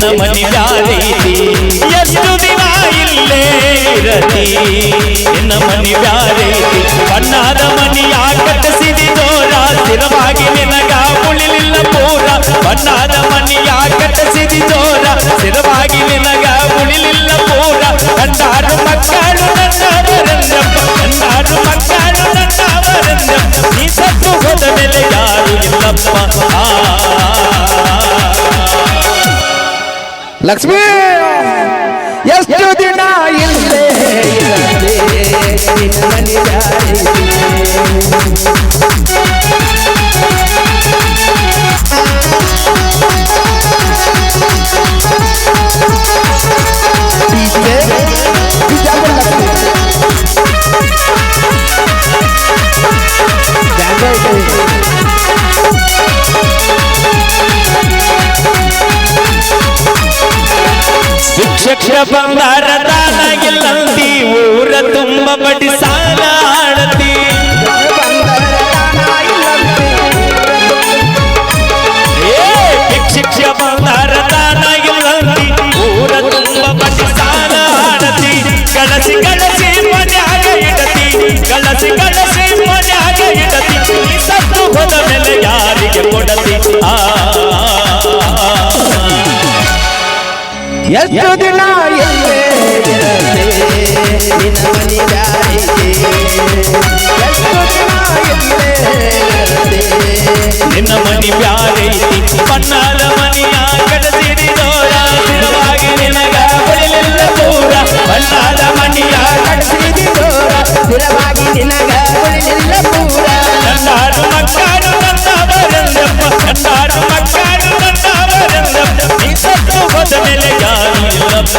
ನಿನ್ನ ಮನಿ ಬ್ಯಾರೈತಿ ಎಷ್ಟು ದಿನ ಇಲ್ಲೇ ಇರತಿ ನಿನ್ನ ಮನಿ ಬ್ಯಾರೈತಿ ಬಣ್ಣದ ಮನಿಯ ಕಟ್ಟಿಸಿದಿ ಜೋರ ಸ್ಥಿರವಾಗಿ ನಿನಗ ಉಳಿಲಿಲ್ಲ ಪೂರ ಬಣ್ಣದ ಮನಿಯ ಕಟ್ಟಿಸಿದಿ ಜೋರ ಸ್ಥಿರವಾಗಿ ನಿನಗ ಉಳಿಲಿಲ್ಲ ಪೂರ ಕಂಡಾರು ಮಕ್ಕಳು ನನ್ನವರೆಂದಪ್ಪ ಕಂಡಾರು ಮಕ್ಕಳು ನನ್ನವರೆಂದಪ್ಪ ನೀ ಸತ್ತು ಹೋದ ಮೇಲೆ ಯಾರು ಇಲ್ಲಪ್ಪ ಲಕ್ಷ್ಮೀ ಎಷ್ಟು ದಿನ ಇಲ್ಲೇ ಇರದೆ ನಿನ್ನ ಮನಿ ಬ್ಯಾರೈತಿ ಶಿಕ್ಷಕ ಬಂಗಾರ ದಾನ ಇಲ್ಲಂತಿ ಊರ ತುಂಬ ಬಡ್ಡಿ ಸಾಲ ಆಡತಿ ಶಿಕ್ಷಕ ಬಂಗಾರ ದಾನ ಇಲ್ಲಂತಿ ಊರ ತುಂಬ ಬಡ್ಡಿ ಸಾಲ ಆಡತಿ ಗಳಸಿ ಗಳಸಿ ಮನ್ಯಾಗ ಇಡತಿ ಗಳಸಿ ಗಳಸಿ ಮನ್ಯಾಗ ಇಡತಿ ಸತ್ತು ಹೋದ ಮೇಲೆ ಯಾರಿಗೆ ಕೊಡತಿ ಎಷ್ಟು ದಿನ ಇಲ್ಲೇ ಇರದೆ ನಿನ್ನ ಮನಿ ಬ್ಯಾರೈತಿ ಎಷ್ಟು ದಿನ ಇಲ್ಲೇ ಇರದೆ ನಿನ್ನ ಮನಿ ಬ್ಯಾರೈತಿ ಬಣ್ಣದ ಮನಿಯ ಕಡಸಿದಿ ಜೋರ ಸ್ಥಿರವಾಗಿ ನಿನಗ ಉಳಿಲಿಲ್ಲ ಪೂರ ಬಣ್ಣದ ಮನಿಯ ಕಟ್ಟಿಸಿದಿ ಜೋರ ಸ್ಥಿರವಾಗಿ ನಿನಗ ಉಳಿಲಿಲ್ಲ ಪೂರ ಕಂಡಾರು ಮಕ್ಕಳು ನನ್ನವರೆಂದಪ್ಪ ಕಂಡಾರು ಮಕ್ಕಳು ನನ್ನವರೆಂದಪ್ಪ ನೀ ಸತ್ತು ಹೋದ ಮೇಲೆ ಯಾರು ಇಲ್ಲಪ್ಪ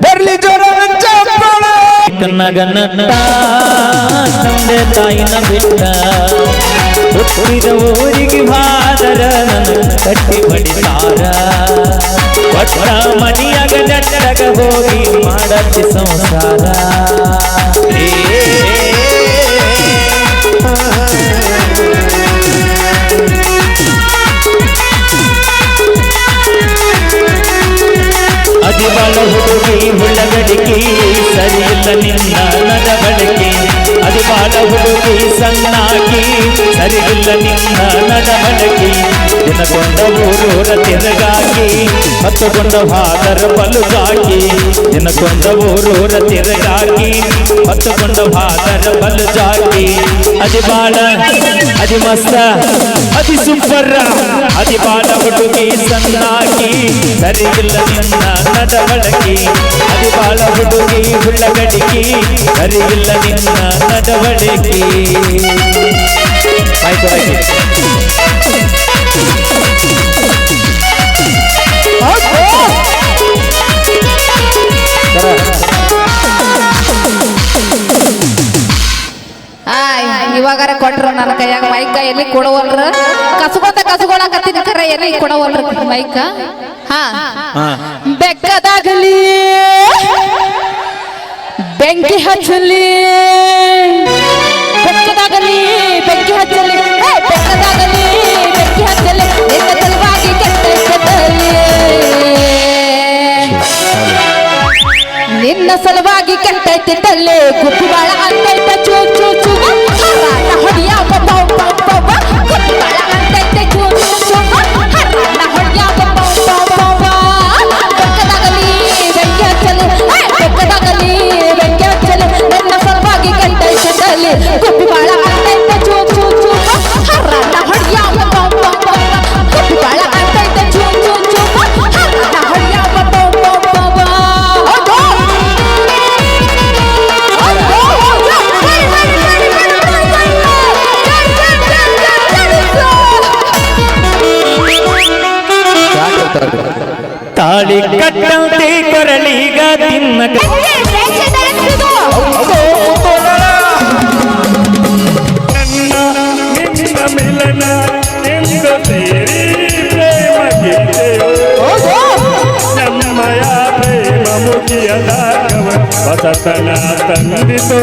ಬರ್ಲಿ ಜೋರ ಕನ್ನಗನಟ್ಟ ತಂದೆ ತಾಯಿನ ಬಿಟ್ಟ ಹುಟ್ಟಿದ ಊರಿಗೆ ಬಾದರ ನನ್ನ ಕಟ್ಟಿ ಬಡಿಸಾರ ಒಟ್ಟ ಮನಿಯಾಗ ನೆಟ್ಟಗ ಹೋಗಿ ಮಾಡತ್ತಿ ಸಂಸಾರ ಅದಿಬಾಳ ಹುಡುಗಿ ಹುಳ್ಳಗಡಿಕೆ ಸರಿಯಿಲ್ಲ ನಿನ್ನ ನಡವಳಿಕೆ ಅದಿಬಾಳ ಹುಡುಗಿ ಸಣ್ಣಾಗಿ ಸರಿಯಿಲ್ಲ ನಿನ್ನ ನಡವಳಿಕೆ ದಿನಗೊಂಡ ಊರೂರ ತಿರುಗಾಕಿ ಹತ್ತುಗೊಂಡ ಹಾದರ ಬಲುಗಾಕಿ ದಿನಗೊಂಡ ಊರೂರ ತಿರುಗಾಕಿ ಹತ್ತುಗೊಂಡ ಹಾದರ ಬಲುಜಾಕಿ ಅದಿಬಾಳ ಅದಿ ಮಸ್ತ ಅದಿ ಸೂಪರ್ ಅದಿಬಾಳ ಹುಡುಗಿ ಸಣ್ಣಾಗಿ ಸರಿಯಿಲ್ಲ ನಿನ್ನ ನಡವಳಿಕೆ ಅದಿಬಾಳ ಹುಡುಗಿ ಹುಳ್ಳಗಡಿಕೆ ಸರಿಯಿಲ್ಲ ನಿನ್ನ ನಡವಳಿಕೆ ಇವಾಗಾರ ಕೊಟ್ರು ನನ್ನ ಕೈಯಾಗ ಮೈಕ ಎಲ್ಲಿ ಕೊಡವಲ್ರ ಕಸಗೊಳಕತ್ತೀನಿ ಕರ ಎಲ್ಲಿ ಕೊಡವಲ್ರ ಮೈಕ ಬೆಕ್ಕದಾಗಲಿ ಬೆಂಕಿ ಹಚ್ಚಲಿ ಬೆಕ್ಕದಾಗಲಿ ಬೆಂಕಿ ಹಚ್ಚಲಿ ಬೆಕ್ಕದಾಗಲಿ ಬೆಂಕಿ ಹಚ್ಚಲಿ ನಿನ್ನ ಸಲುವಾಗಿ ಕೆಟ್ಟಲಿ ನಿನ್ನ ಸಲುವಾಗಿ ಕೆಟ್ಟೈತಿ ತಲ್ಲೆ ಗುಪ್ಪಿ ಬಾಳ ಅಂತೈತ ಚೂ ಚೂ ಚೂ ಹರಾಟ ಹೊಡಿಯ ಗುಪ್ಪಿ ಬಾಳ ಅಂತೈತೆ ಚೂ ಚೂ ಚೂ ಹರಾಟ ಹೊಡಿಯ ಬೆಕ್ಕದಾಗಲಿ ಬೆಂಕಿ ಹಚ್ಚಲಿ ಬೆಕ್ಕದಾಗಲಿ ಬೆಂಕಿ ಹಚ್ಚಲಿ ನನ್ನ ಸಲುವಾಗಿ ಕೆಟ್ಟೈತಿ ತಲ್ಲೆ ಗುಪ್ಪಿ ಬಾಳ ಅಂತೈತ ಚೂ ಚೂ ಚೂ ಹರಾಟ ಹೊಡಿಯ ಗುಪ್ಪಿ ಬಾಳ ಅಂತೈತೆ ಚೂ ಚೂ ಚೂ ಹರಾಟ ಹೊಡಿಯ ತಾಳಿ ಕಟ್ಟಂತೆ ಕೊರಳೀಗ ತಿನ್ನಕ ನಿನ್ನ ಮಿಲನ ನಿಂದ ಸೇರಿ ಪ್ರೇಮ ಗೆದ್ದೆಯೋ ನಮ್ಮಯ ಪ್ರೇಮ ಮುಗಿಯದಾಗವ ಹೊಸತನ ತಂದಿತು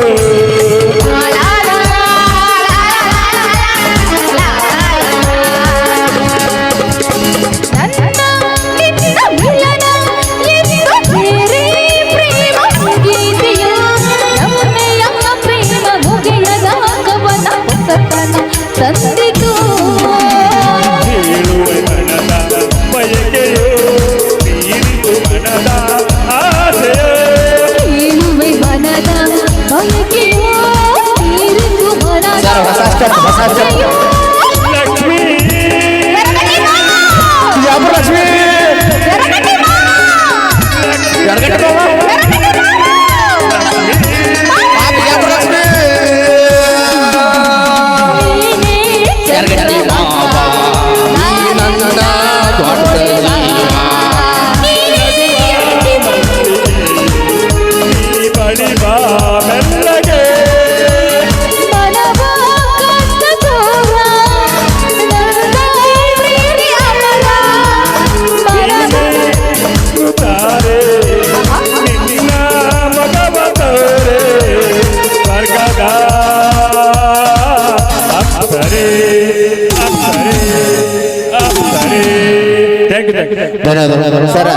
ಧನ್ಯವಾದ ಸರ್.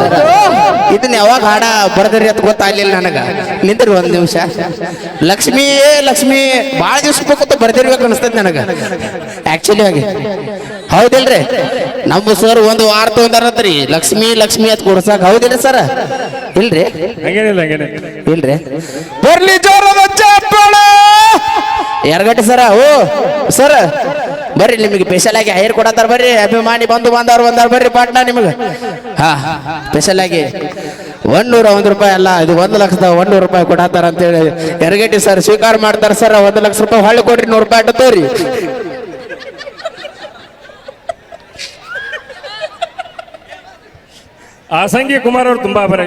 ಇದನ್ನ ಯಾವಾಗ ಹಾಡ ಬರ್ದ್ರಿ ಅಂತ ಗೊತ್ತಾಗ್ಲಿಲ್ಲ ನನಗ. ನಿಂದ್ರಿ ಒಂದ್ ನಿಮಿಷ. ಲಕ್ಷ್ಮೀ ಲಕ್ಷ್ಮಿ ಭಾಳ ದಿವ್ಸ ಬೇಕಂತ ಬರ್ದಿರ್ಬೇಕು ಅನಿಸ್ತೈತಿ ನನಗ ಆಕ್ಚುಲಿ ಆಗಿ. ಹೌದಿಲ್ರಿ? ನಮ್ಮ ಸರ್ ಒಂದು ವಾರ ತೊಗೊಂಡಾರತ್ರಿ ಲಕ್ಷ್ಮಿ ಲಕ್ಷ್ಮಿ ಅಂತ ಕೊಡ್ಸಾಕ. ಹೌದಿಲ್ರಿ ಸರ್? ಇಲ್ರಿ ಇಲ್ರಿ. ಬರ್ಲಿ ಜೋರದ ಚಪ್ಪಾಳ. ಎರಗಟ್ಟಿ ಸರ. ಓ ಸರ್ ಬರ್ರಿ, ನಿಮಗೆ ಸ್ಪೆಷಲ್ ಆಗಿ ಹೈರ್ ಕೊಡತ್ತಾರ. ಬರ್ರಿ ಅಭಿಮಾನಿ ಬಂದು ಬಂದವ್ರು ಬರ್ರಿ ಪಾಟ್ನಾ ನಿಮಗೆ. ಹಾ ಸ್ಪೆಷಲ್ ಆಗಿ 101 ರೂಪಾಯಿ ಅಲ್ಲ, ಇದು 1,00,100 ರೂಪಾಯಿ ಕೊಡತ್ತಾರ ಅಂತೇಳಿ ಎರಗಟ್ಟಿ ಸರ್ ಸ್ವೀಕಾರ ಮಾಡ್ತಾರ. ಸರ್ 1,00,000 ರೂಪಾಯಿ ಹೊಳ್ಳಿ ಕೊಡ್ರಿ, 100 ರೂಪಾಯಿ ಅಡ್ಡ ತೋರಿ. ಆಸಂಗಿ ಕುಮಾರ್ ಅವ್ರು ತುಂಬಾ ಬರ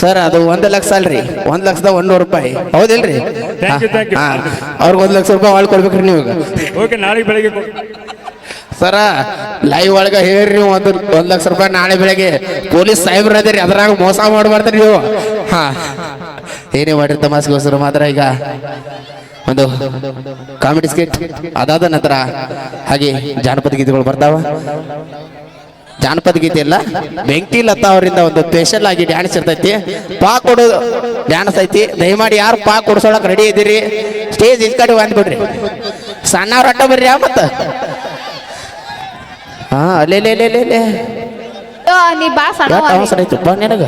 ಸರ್ ಅದು 1,00,000 ಅಲ್ರಿ, 1,00,100 ರೂಪಾಯಿ. ಹೌದಿಲ್ರಿ? Thank you. ಅವ್ರಿಗೆ 1,00,000 ರೂಪಾಯಿ ಹೊಳ್ಳಿ ಕೊಡ್ಬೇಕ್ರಿ ನೀವು. ಓಕೆ, ನಾಳೆ ಬೆಳಿಗ್ಗೆ ಸರ ಲೈವ್ ಒಳಗ ಹೇಳ್ರಿ ನೀವು 1,00,000 ರೂಪಾಯಿ ನಾಳೆ ಬೆಳಗ್ಗೆ. ಪೊಲೀಸ್ ಸಾಹೇಬ್ರ ಅದೇರಿ, ಅದ್ರಾಗ ಮೋಸ ಮಾಡ್ಬಾರ್ದ್ರಿ ನೀವು. ಹಾ ಏನೇ ಮಾಡಿರಿ ತಮಾಸ್ಗೋಸ್ಕರ ಮಾತ್ರ. ಈಗ ಒಂದು ಕಾಮಿಡಿ ಸ್ಕಿಟ್ ಅದಾದ ನಂತರ ಹಾಗೆ ಜಾನಪದ ಗೀತೆಗಳು ಬರ್ತಾವ. ಜಾನಪದ ಗೀತೆ ಎಲ್ಲ ಬೆಂಕಿ ಲತಾ ಅವರಿಂದ ಒಂದು ಸ್ಪೆಷಲ್ ಆಗಿ ಡ್ಯಾನ್ಸ್ ಇರ್ತೈತಿ. ಪಾ ಕೊಡೋದು ಡ್ಯಾನ್ಸ್ ಐತಿ. ದಯಮಾಡಿ ಯಾರು ಪಾ ಕೊಡ್ಸೋಳಕ್ ರೆಡಿ ಇದ್ದೀರಿ ಸ್ಟೇಜ್ ಇದ್ ಕಡೆ ಬಂದ್ಬಿಡ್ರಿ. ಸಣ್ಣವ್ರ ಅಡ್ಡ ಬರ್ರಿ. ಮತ್ತ ಹಾ ಅಲ್ಲೇ ನೀ ಬಾ ಸಣ್ಣ ಅವಸರ ಐತಪ್ಪ ನಿನಗ.